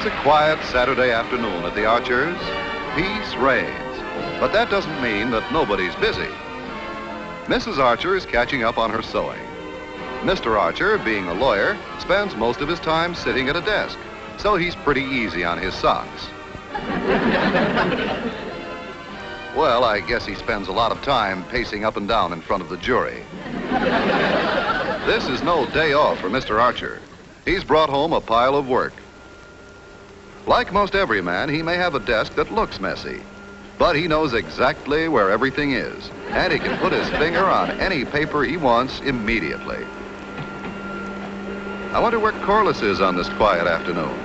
a quiet Saturday afternoon at the Archers. Peace reigns, but that doesn't mean that nobody's busy. Mrs. Archer is catching up on her sewing. Mr. Archer, being a lawyer, spends most of his time sitting at a desk, so he's pretty easy on his socks. Well, I guess he spends a lot of time pacing up and down in front of the jury. This is no day off for Mr. Archer. He's brought home a pile of work. Like most every man, he may have a desk that looks messy, but he knows exactly where everything is, and he can put his finger on any paper he wants immediately. I wonder where Corliss is on this quiet afternoon.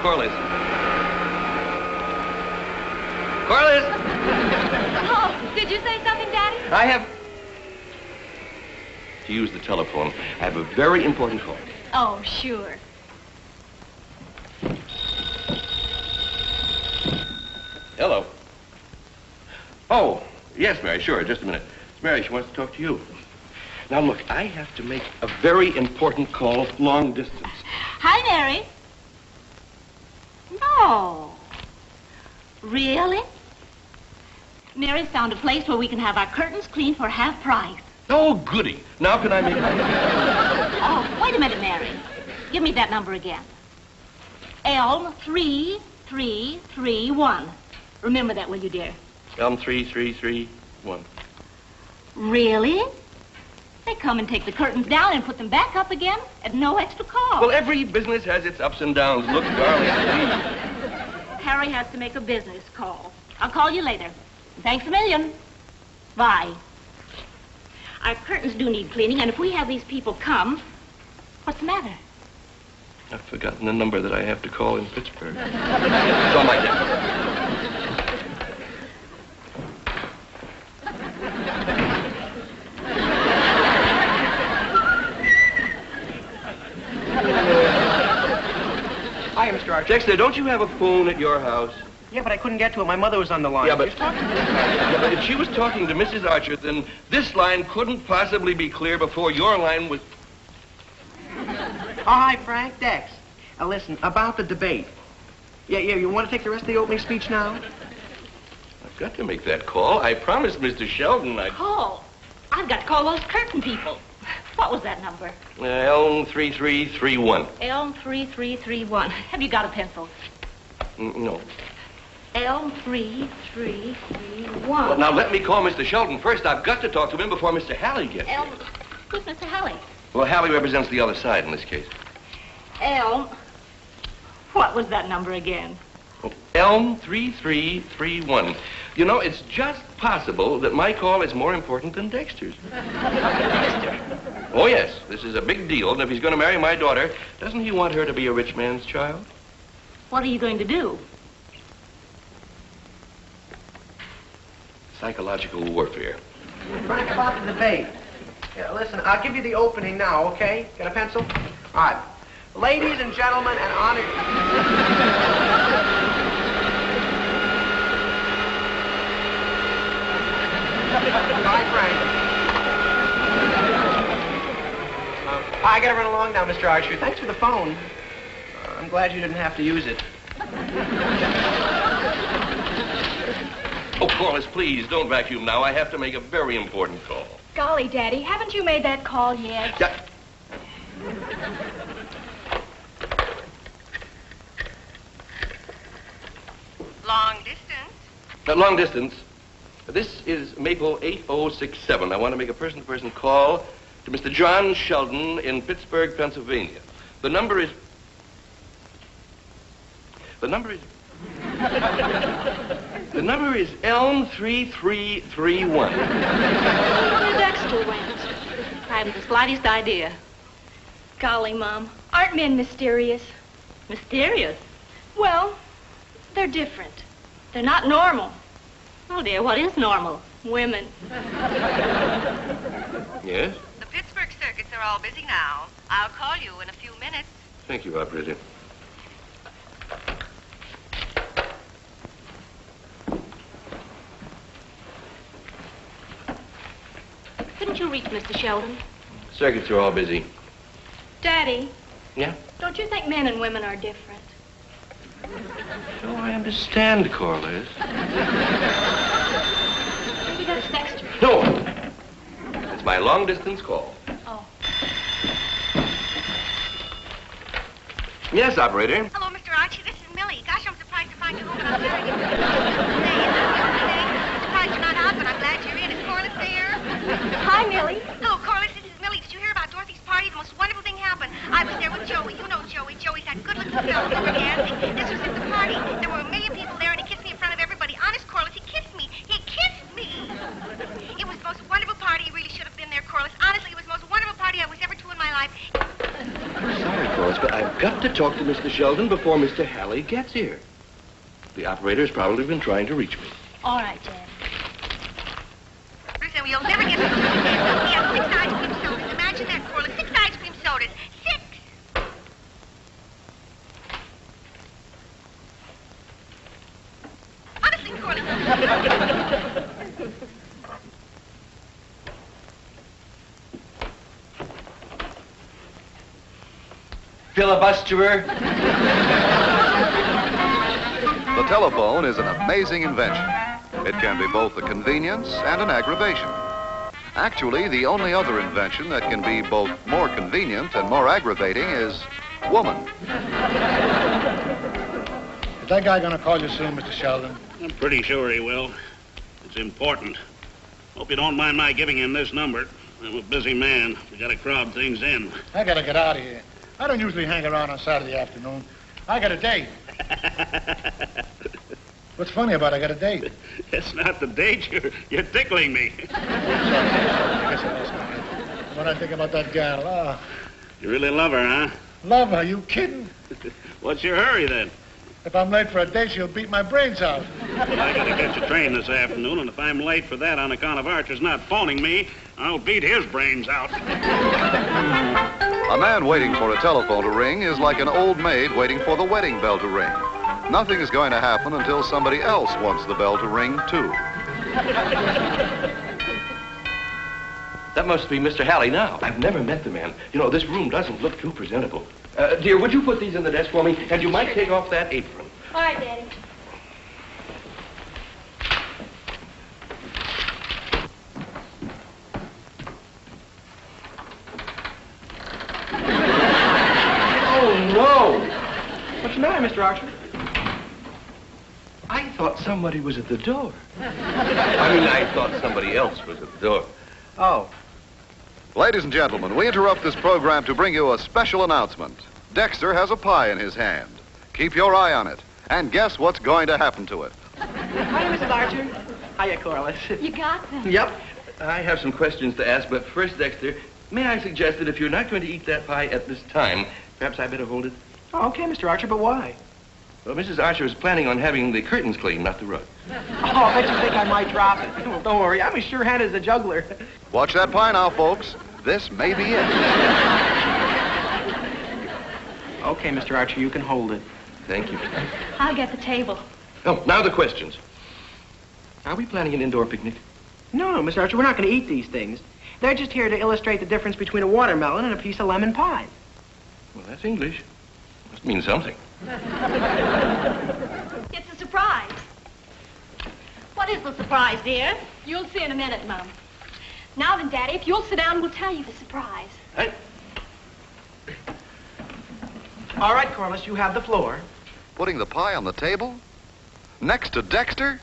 Corliss. Corliss! Oh, did you say something, Daddy? I have to use the telephone. I have a very important call. Oh, sure. Hello. Oh, yes, Mary, sure, just a minute. It's Mary, she wants to talk to you. Now, look, I have to make a very important call, long distance. Hi, Mary. No. Really? Mary's found a place where we can have our curtains cleaned for half price. Oh, goody. Now can I make... Oh, wait a minute, Mary. Give me that number again. Elm 3331. Remember that, will you, dear? Elm 3331. Really? They come and take the curtains down and put them back up again at no extra cost. Well, every business has its ups and downs. Look, darling, please. Harry has to make a business call. I'll call you later. Thanks a million. Bye. Our curtains do need cleaning, and if we have these people come, what's the matter? I've forgotten the number that I have to call in Pittsburgh. It's on my desk. Hi, Mr. Archer. Dexter, don't you have a phone at your house? Yeah, but I couldn't get to it. My mother was on the line. Yeah, but, She was talking to this guy. yeah, but if she was talking to Mrs. Archer, then this line couldn't possibly be clear before your line was... Oh, hi, Frank. Dex. Listen, about the debate. Yeah, you want to take the rest of the opening speech now? I've got to make that call. I promised Mr. Sheldon I'd... Call? I've got to call those curtain people. What was that number? Elm 3331. Elm 3331. Have you got a pencil? No. Elm 3331. Well, now, let me call Mr. Sheldon first. I've got to talk to him before Mr. Halley gets here. Elm... Who's Mr. Halley? Well, Halley represents the other side in this case. Elm... What was that number again? Oh, Elm 3331. You know, it's just possible that my call is more important than Dexter's. Dexter. Oh, yes. This is a big deal, and if he's going to marry my daughter, doesn't he want her to be a rich man's child? What are you going to do? Psychological warfare. Frank, about the debate. Yeah, listen, I'll give you the opening now, okay? Got a pencil? All right. Ladies and gentlemen, and honored... Hi, Frank. I gotta run along now, Mr. Archer. Thanks for the phone. I'm glad you didn't have to use it. Oh, Corliss, please, don't vacuum now. I have to make a very important call. Golly, Daddy, haven't you made that call yet? Yeah. Long distance. Long distance. This is Maple 8067. I want to make a person-to-person call to Mr. John Sheldon in Pittsburgh, Pennsylvania. The number is... The number is Elm 3331. Where Dexter went. I haven't the slightest idea. Golly, Mom, aren't men mysterious? Mysterious? Well, they're different. They're not normal. Oh, dear, what is normal? Women. Yes? The Pittsburgh circuits are all busy now. I'll call you in a few minutes. Thank you, operator. Couldn't you reach Mr. Sheldon? Circuits are all busy. Daddy, Yeah? don't you think men and women are different? So I understand, Corliss. Maybe that's Dexter. No! It's my long-distance call. Oh. Yes, operator. Hello, Mr. Archie. This is Millie. Gosh, I'm surprised to find you home, but I'm very surprised you're not out, but I'm glad you're in. Is Corliss there? Hi, Millie. Hello, Corliss. This is Millie. Did you hear about Dorothy's party? The most wonderful thing happened. I was there with Joey. You know Joey. Joey's that good-looking fellow. We were dancing. This was at the party. There were a million people there, and he kissed me in front of everybody. Honest, Corliss, he kissed me. He kissed me. It was the most wonderful party. You really should have been there, Corliss. Honestly, it was the most wonderful party I was ever to in my life. I'm sorry, Corliss, but I've got to talk to Mr. Sheldon before Mr. Halley gets here. The operator's probably been trying to reach me. All right, Dad. Listen, you'll never get me to do that. We have 6 ice cream sodas. Imagine that, Corliss. 6 ice cream sodas. 6! Honestly, Corliss. Filibusterer. The telephone is an amazing invention. It can be both a convenience and an aggravation. Actually, the only other invention that can be both more convenient and more aggravating is woman. Is that guy gonna call you soon, Mr. Sheldon? I'm pretty sure he will. It's important. Hope you don't mind my giving him this number. I'm a busy man. We gotta crowd things in. I gotta get out of here. I don't usually hang around on Saturday afternoon. I got a date. What's funny about I got a date? It's not the date. You're tickling me. I guess it was. What I think about that gal? Oh, You really love her, huh? love her. You kidding? What's your hurry, then? If I'm late for a date, she'll beat my brains out. Well, I gotta catch a train this afternoon, and if I'm late for that on account of Archer's not phoning me, I'll beat his brains out. A man waiting for a telephone to ring is like an old maid waiting for the wedding bell to ring. Nothing is going to happen until somebody else wants the bell to ring, too. That must be Mr. Halley now. I've never met the man. You know, this room doesn't look too presentable. Dear, would you put these in the desk for me? And you might take off that apron. All right, Daddy. Oh, no! What's the matter, Mr. Archer? I thought somebody was at the door. I thought somebody else was at the door. Oh. Ladies and gentlemen, we interrupt this program to bring you a special announcement. Dexter has a pie in his hand. Keep your eye on it, and guess what's going to happen to it. Hi, Mrs. Archer. Hiya, Corliss. You got them. Yep. I have some questions to ask, but first, Dexter, may I suggest that if you're not going to eat that pie at this time, perhaps I better hold it? Oh, okay, Mr. Archer, but why? Well, Mrs. Archer is planning on having the curtains cleaned, not the rug. Oh, I bet you think I might drop it. Well, don't worry, I'm as sure-handed as a juggler. Watch that pie now, folks. This may be it. Okay, Mr. Archer, you can hold it. Thank you. I'll get the table. Oh, now the questions. Are we planning an indoor picnic? No, Mr. Archer, we're not going to eat these things. They're just here to illustrate the difference between a watermelon and a piece of lemon pie. Well, that's English. Must mean something. It's a surprise. What is the surprise, dear? You'll see in a minute, Mom. Now then, Daddy, if you'll sit down, we'll tell you the surprise. Hey. All right, Corliss, you have the floor. Putting the pie on the table? Next to Dexter?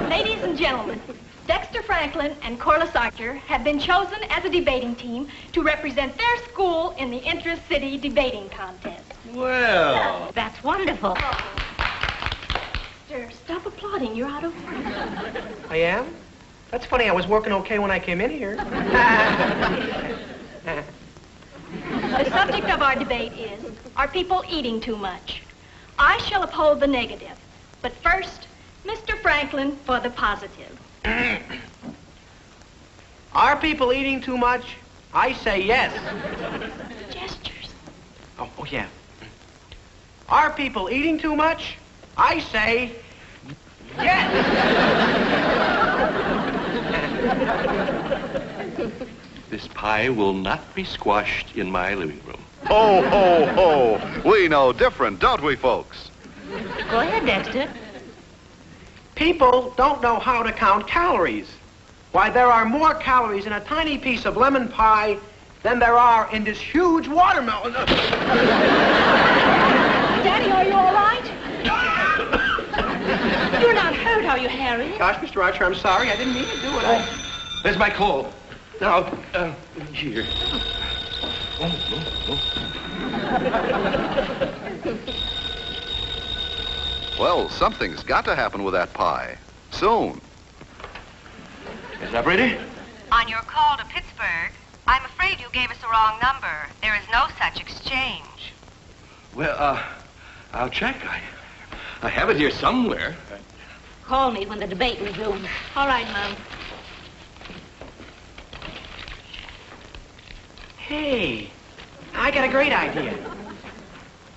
Ladies and gentlemen, Dexter Franklin and Corliss Archer have been chosen as a debating team to represent their school in the Intra-City Debating Contest. Well. That's wonderful. applauding. You're out of order. I am? That's funny. I was working okay when I came in here. The subject of our debate is, are people eating too much? I shall uphold the negative. But first, Mr. Franklin for the positive. Are people eating too much? I say yes. Gestures. Oh, yeah. Are people eating too much? I say yes. This pie will not be squashed in my living room. Ho, ho, ho. We know different, don't we, folks? Go ahead, Dexter. People don't know how to count calories. Why, there are more calories in a tiny piece of lemon pie than there are in this huge watermelon. Daddy, are you all right? You're not hurt, are you, Harry? Gosh, Mr. Archer, I'm sorry. I didn't mean to do it. There's my coal. Now, here. Oh. Well, something's got to happen with that pie. Soon. Yes, operator? On your call to Pittsburgh, I'm afraid you gave us the wrong number. There is no such exchange. Well, I'll check. I have it here somewhere. Call me when the debate resumes. All right, Mom. Hey, I got a great idea.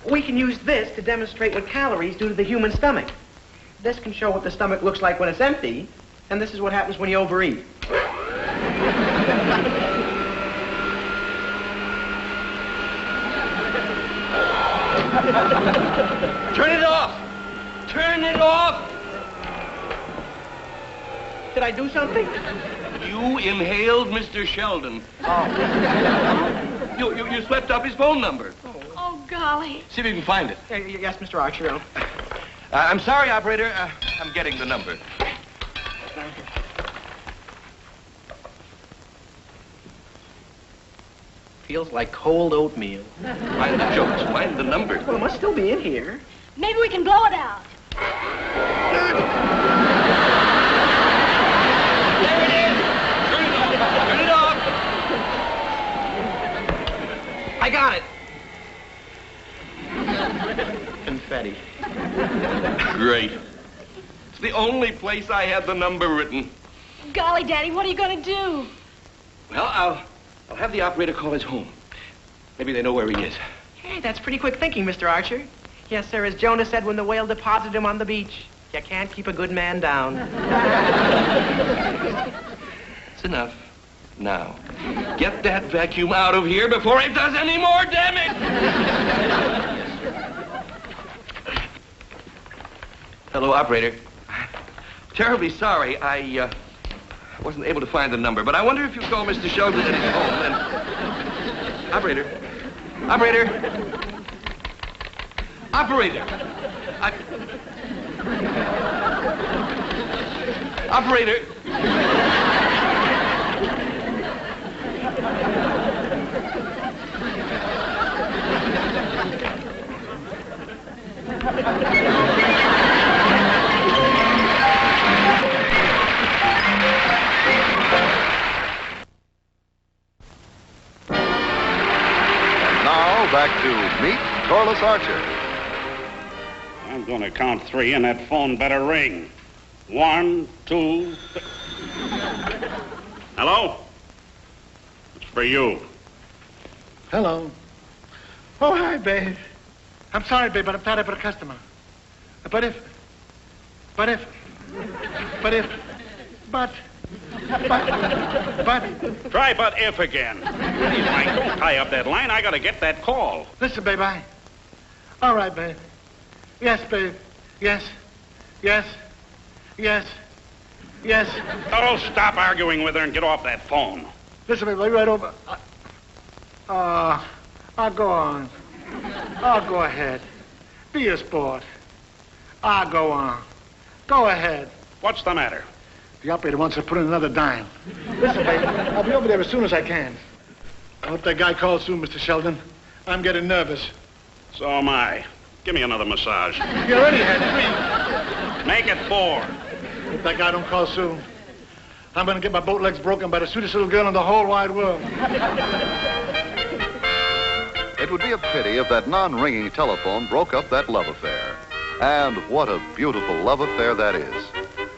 We can use this to demonstrate what calories do to the human stomach. This can show what the stomach looks like when it's empty, and this is what happens when you overeat. Turn it off! Turn it off! Did I do something? You inhaled Mr. Sheldon. Oh. You swept up his phone number. Oh, golly. See if you can find it. Yes, Mr. Archer. I'm sorry, operator. I'm getting the number. Feels like cold oatmeal. Find the jokes. Find the number. Well, it must still be in here. Maybe we can blow it out. There it is! Turn it off! I got it. Confetti. Great. It's the only place I had the number written. Golly, Daddy, what are you going to do? Well, I'll have the operator call his home. Maybe they know where he is. Hey, that's pretty quick thinking, Mr. Archer. Yes, sir, as Jonah said when the whale deposited him on the beach. You can't keep a good man down. It's enough. Now, get that vacuum out of here before it does any more damage! Hello, operator. Terribly sorry. I wasn't able to find the number, but I wonder if you call Mr. Sheldon at his home and... Operator. Operator. Operator. Operator. Back to Meet Corliss Archer. I'm going to count 3 and that phone better ring. 1, 2, 3. Hello? It's for you. Hello. Oh, hi, babe. I'm sorry, babe, but I'm tied up with a customer. But Try but if again. Hey, Mike, don't tie up that line. I got to get that call. listen, babe, all right, babe. Yes, babe. Yes. Oh, stop arguing with her and get off that phone. Listen, babe, I'll be right over. I'll go on. I'll go ahead. Be a sport. I'll go on. Go ahead. What's the matter? The operator wants to put in another dime. Listen, babe, I'll be over there as soon as I can. I hope that guy calls soon, Mr. Sheldon. I'm getting nervous. So am I. Give me another massage. You already had 3. Make it 4. If that guy don't call soon, I'm going to get my boat legs broken by the sweetest little girl in the whole wide world. It would be a pity if that non-ringing telephone broke up that love affair. And what a beautiful love affair that is.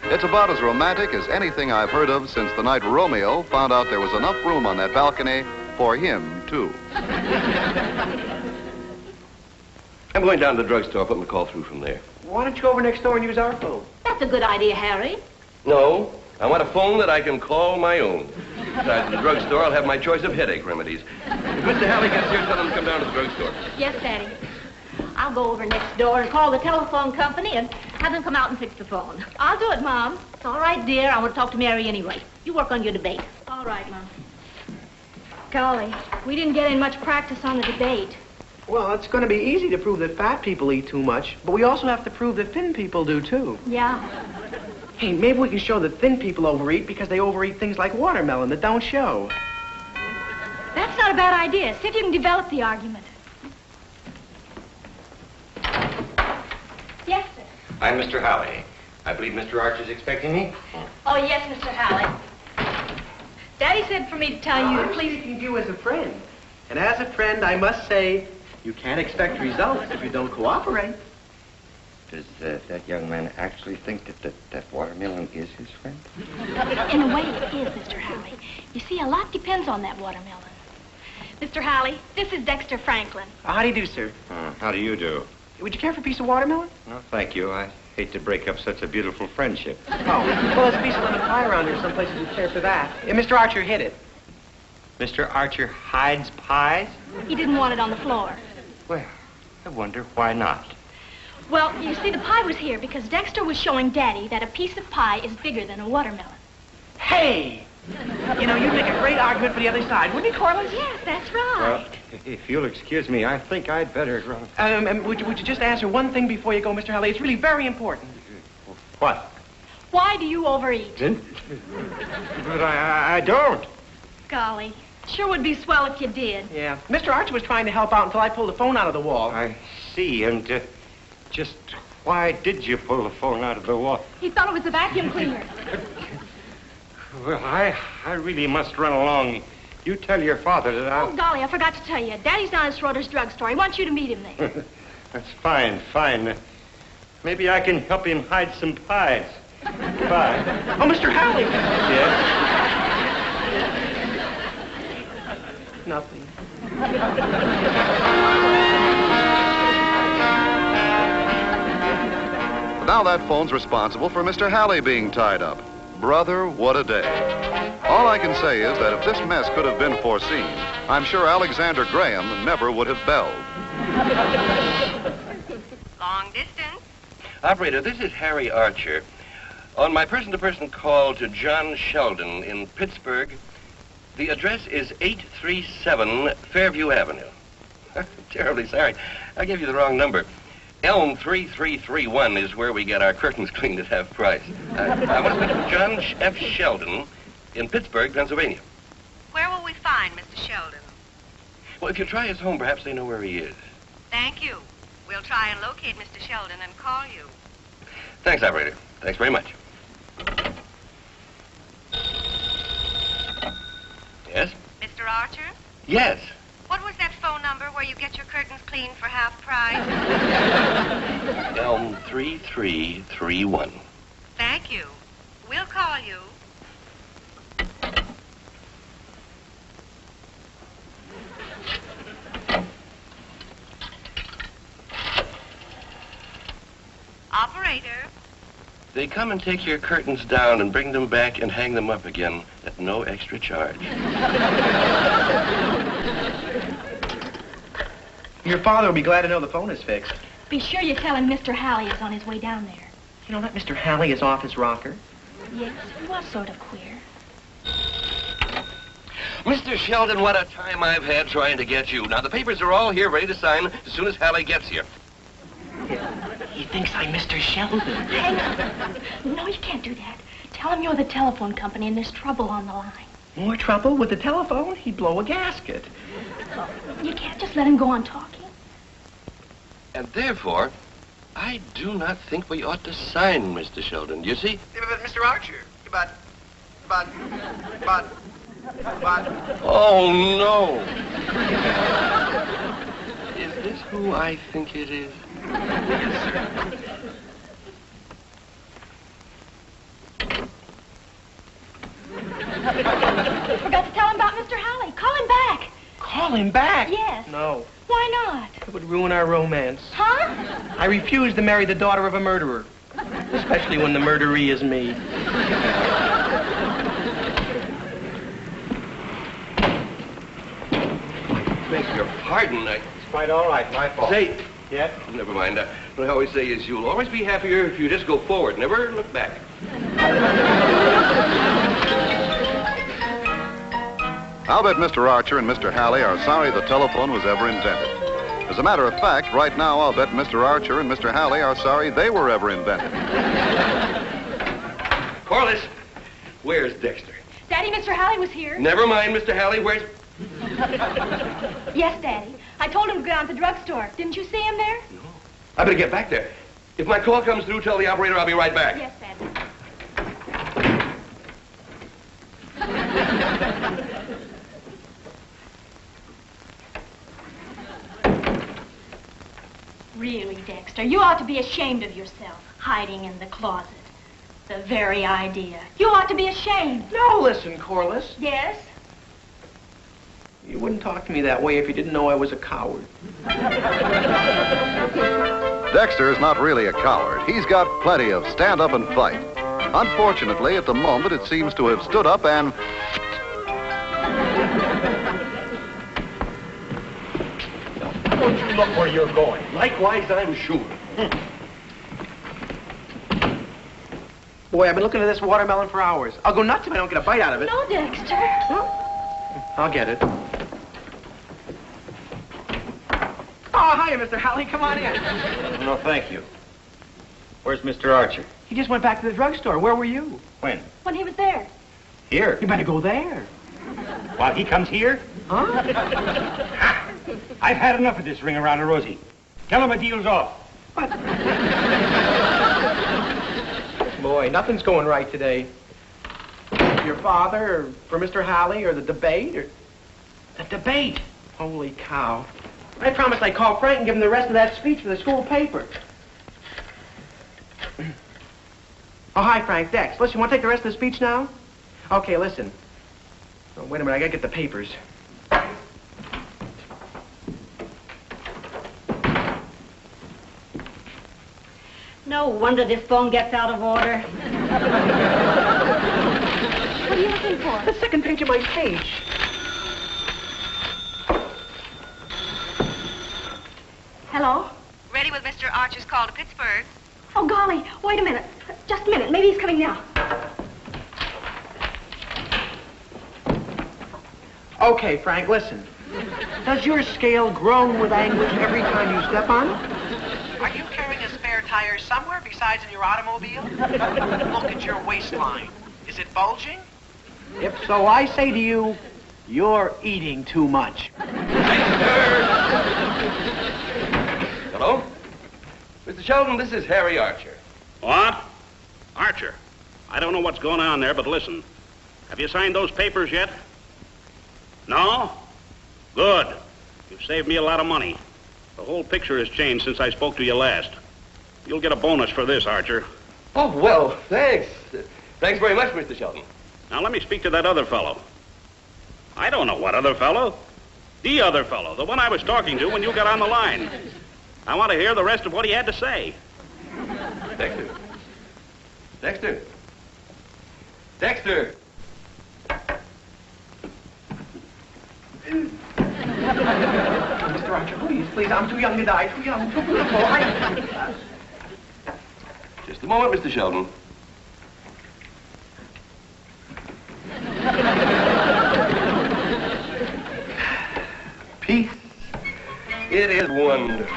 It's about as romantic as anything I've heard of since the night Romeo found out there was enough room on that balcony for him, too. I'm going down to the drugstore. I'll put my call through from there. Why don't you go over next door and use our phone? That's a good idea, Harry. No, I want a phone that I can call my own. Besides, in the drugstore, I'll have my choice of headache remedies. If Mr. Halley gets here, tell him to come down to the drugstore. Yes, Daddy. I'll go over next door and call the telephone company and have them come out and fix the phone. I'll do it, Mom. It's all right, dear. I want to talk to Mary anyway. You work on your debate. All right, Mom. Golly, we didn't get in much practice on the debate. Well, it's going to be easy to prove that fat people eat too much, but we also have to prove that thin people do, too. Yeah. Hey, maybe we can show that thin people overeat because they overeat things like watermelon that don't show. That's not a bad idea. See if you can develop the argument. Yes, sir. I'm Mr. Halley. I believe Mr. Archer's expecting me. Oh, yes, Mr. Halley. Daddy said for me to tell you to I'm please... speaking to you as a friend. And as a friend, I must say, you can't expect results if you don't cooperate. Does that young man actually think that watermelon is his friend? In a way, it is, Mr. Halley. You see, a lot depends on that watermelon. Mr. Halley, this is Dexter Franklin. How do you do, sir? How do you do? Would you care for a piece of watermelon? No, thank you. I hate to break up such a beautiful friendship. Oh, well, there's a piece of lemon pie around here someplace if you care for that. Mr. Archer hid it. Mr. Archer hides pies? He didn't want it on the floor. Well, I wonder why not. Well, you see, the pie was here because Dexter was showing Daddy that a piece of pie is bigger than a watermelon. Hey! You know, you'd make a great argument for the other side, wouldn't you, Corliss? Yes, that's right. Well, if you'll excuse me, I think I'd better run. Would you just answer one thing before you go, Mr. Halley? It's really very important. What? Why do you overeat? But I don't. Golly, sure would be swell if you did. Yeah. Mr. Archer was trying to help out until I pulled the phone out of the wall. I see, and just why did you pull the phone out of the wall? He thought it was a vacuum cleaner. Well, I really must run along. You tell your father that I'll... Oh, golly, I forgot to tell you. Daddy's down at Schroeder's drugstore. He wants you to meet him there. That's fine. Maybe I can help him hide some pies. Goodbye. Oh, Mr. Halley! Yes? Nothing. Now that phone's responsible for Mr. Halley being tied up. Brother, what a day. All I can say is that if this mess could have been foreseen, I'm sure Alexander Graham never would have belled. Long distance. Operator, this is Harry Archer. On my person-to-person call to John Sheldon in Pittsburgh, the address is 837 Fairview Avenue. Terribly sorry. I gave you the wrong number. Elm 3331 is where we get our curtains cleaned at half price. I want to speak to John F. Sheldon in Pittsburgh, Pennsylvania. Where will we find Mr. Sheldon? Well, if you try his home, perhaps they know where he is. Thank you. We'll try and locate Mr. Sheldon and call you. Thanks, operator. Thanks very much. Yes? Mr. Archer? Yes. What was that phone number where you get your curtains cleaned for half price? Elm 3331. Thank you. We'll call you. Operator. They come and take your curtains down and bring them back and hang them up again at no extra charge. Your father will be glad to know the phone is fixed. Be sure you tell him Mr. Halley is on his way down there. You know that Mr. Halley is off his rocker? Yes, he was sort of queer. Mr. Sheldon, what a time I've had trying to get you. Now, the papers are all here ready to sign as soon as Halley gets here. He thinks I'm Mr. Sheldon. Hang on. No, you can't do that. Tell him you're the telephone company and there's trouble on the line. More trouble with the telephone? He'd blow a gasket. You can't just let him go on talking. And therefore, I do not think we ought to sign, Mr. Sheldon. Do you see? Yeah, but Mr. Archer, but... Oh, no. Is this who I think it is? Forgot to tell him about Mr. Halley. Call him back. Call him back? Yes. No. Why not? It would ruin our romance. Huh? I refuse to marry the daughter of a murderer. Especially when the murderee is me. Beg your pardon. It's quite all right, my fault. Say, Yeah? never mind. What I always say is you'll always be happier if you just go forward, never look back. I'll bet Mr. Archer and Mr. Halley are sorry the telephone was ever invented. As a matter of fact, right now I'll bet Mr. Archer and Mr. Halley are sorry they were ever invented. Corliss, where's Dexter? Daddy, Mr. Halley was here. Never mind, Mr. Halley. Where's... Yes, Daddy. I told him to go down to the drugstore. Didn't you see him there? No. I better get back there. If my call comes through, tell the operator I'll be right back. Yes, Daddy. Really, Dexter, you ought to be ashamed of yourself, hiding in the closet. The very idea. You ought to be ashamed. No, listen, Corliss. Yes? You wouldn't talk to me that way if you didn't know I was a coward. Dexter is not really a coward. He's got plenty of stand up and fight. Unfortunately, at the moment, it seems to have stood up and... Don't you look where you're going. Likewise, I'm sure. Boy, I've been looking at this watermelon for hours. I'll go nuts if I don't get a bite out of it. No, Dexter. I'll get it. Oh, hiya, Mr. Halley. Come on in. No, thank you. Where's Mr. Archer? He just went back to the drugstore. Where were you? When? When he was there. Here. You better go there. While he comes here? Huh? I've had enough of this ring around a rosy. Tell him a deal's off. What? Boy, nothing's going right today. Your father, or for Mr. Halley, or the debate, or... The debate? Holy cow. I promised I'd call Frank and give him the rest of that speech for the school paper. Oh, hi, Frank. Dex. Listen, you want to take the rest of the speech now? Okay, listen. Oh, wait a minute, I gotta get the papers. No wonder this phone gets out of order. What are you looking for? The second page of my page. Hello? Ready with Mr. Archer's call to Pittsburgh. Oh, golly. Wait a minute. Just a minute. Maybe he's coming now. Okay, Frank, listen. Does your scale groan with anguish every time you step on it? Are you carrying a spare tire somewhere besides in your automobile? Look at your waistline. Is it bulging? If so, I say to you, you're eating too much. Hello? Mr. Sheldon, this is Harry Archer. What? Archer. I don't know what's going on there, but listen. Have you signed those papers yet? No? Good. You've saved me a lot of money. The whole picture has changed since I spoke to you last. You'll get a bonus for this, Archer. Oh, well, thanks. Thanks very much, Mr. Sheldon. Now let me speak to that other fellow. I don't know what other fellow. The other fellow, the one I was talking to when you got on the line. I want to hear the rest of what he had to say. Dexter. Dexter. Dexter. Mr. Archer, please, I'm too young to die. Too young, too beautiful. Just a moment, Mr. Sheldon. Peace. It is wonderful.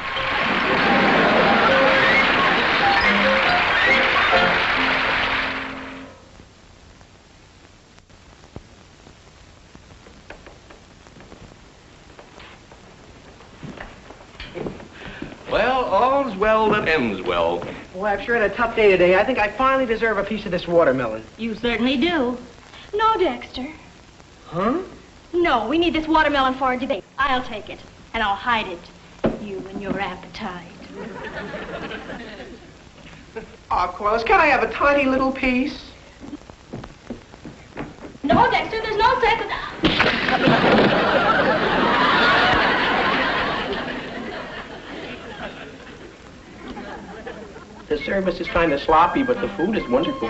Well, all's well that ends well. Well, I've sure had a tough day today. I think I finally deserve a piece of this watermelon. You certainly do. No, Dexter. Huh? No, we need this watermelon for our debate. I'll take it, and I'll hide it. You and your appetite. Oh, Corliss, can I have a tiny little piece? No, Dexter, there's no sense in The service is kind of sloppy, but the food is wonderful.